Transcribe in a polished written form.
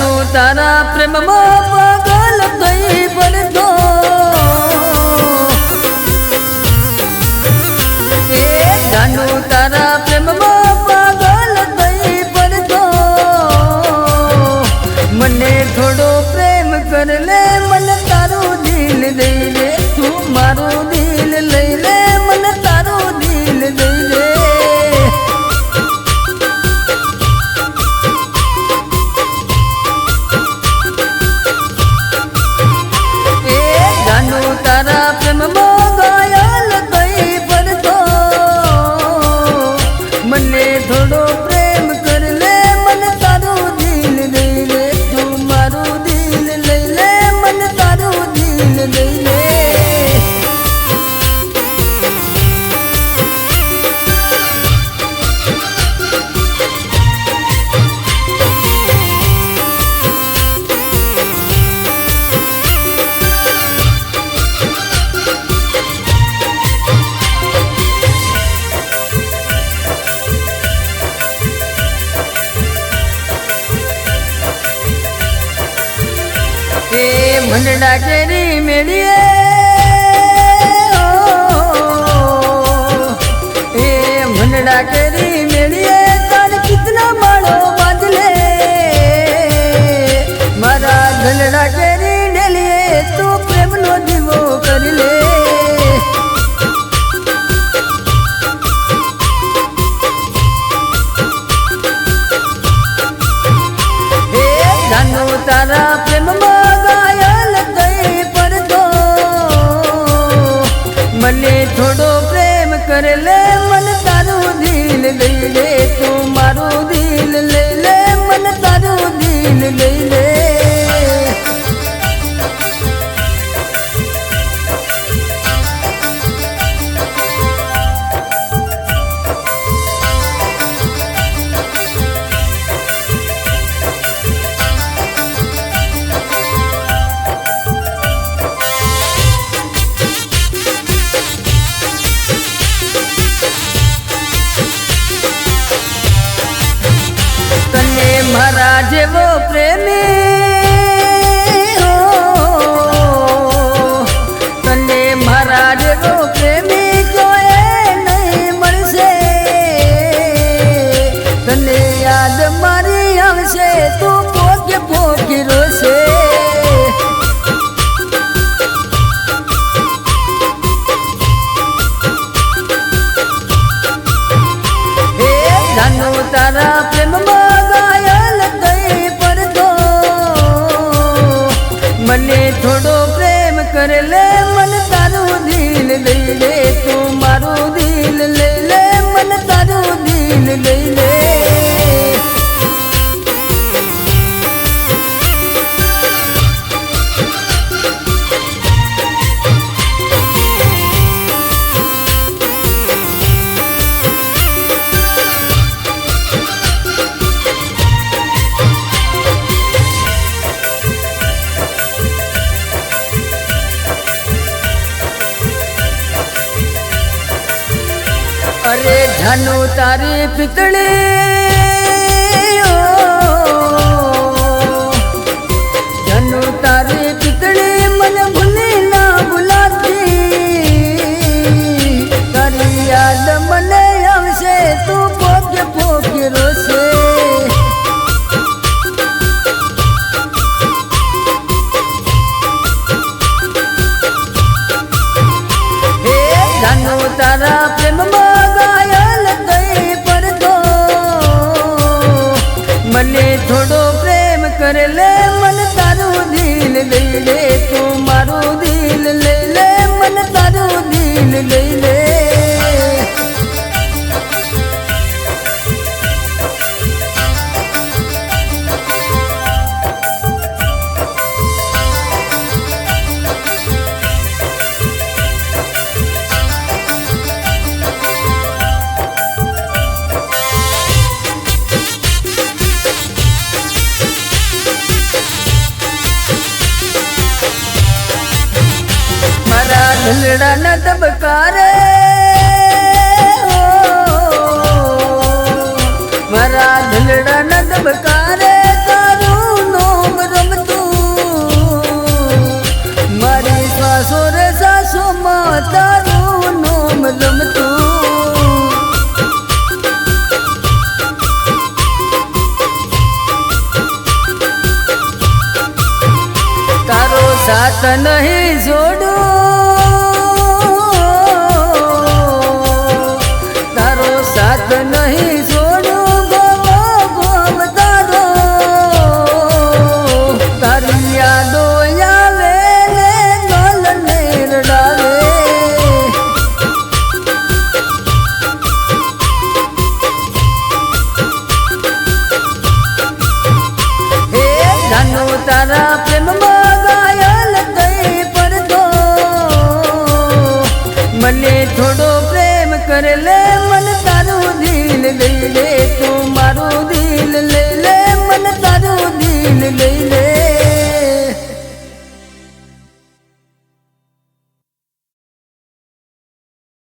જાનું તારા પ્રેમમાં પાગલ થઈ પડતો એ જાનું તારા પ્રેમમાં પાગલ થઈ પડતો મને થોડો પ્રેમ કર લે મને તારું દિલ દઈ દે તું મારું દિલ લઈ લે મને તારું દિલ દઈ દે તારા પ્રેમમાં ઘાયલ થઈ પડતો મને થોડો પ્રેમ કર લે મને તારું દિલ દઈ લે તું મારું દિલ લઈ લે મને તારું દિલ દઈ લે મંડળા કેરી મેળીએ એ મંડળા કેરી મેળીએ તાર કિતના માળો બાંધલે મારા ગલડા કેરી ડેલીએ તું પ્રેમનો દીવો કરી લે એ જાનું તારા પ્રેમમાં મને થોડો પ્રેમ કર લે મને તારું દિલ લઈ લે તું મારું દિલ લઈ લે મને તારું દિલ લઈ લે મારા જેવો પ્રેમી તને મારા જેવો પ્રેમી જોએ નહીં મળશે તને યાદ મારી આવશે તું પોકે પોકી રોશે હે જાનું તારા પ્રેમમાં મને થોડો પ્રેમ કર લે મને તારું દિલ લઈ લે તું મારું દિલ લઈ લે મને તારું દિલ લઈ લે અરે જાનું તારી પિતળી જાનું તારી પિતળી મને ભૂલી ના ભૂલાતી તારી યાદ મને આવશે તું પોકે પોકે રોશે હે જાનું તારા પ્રેમમાં મને થોડો પ્રેમ કર લે મને તારું દિલ લઈ લે તું મારું દિલ લઈ લે મને તારું દિલ લઈ લે ઢલડા ના દબકારે મારા ઢલડા ના દબકારે તારું નો સાથ નહીં છોડું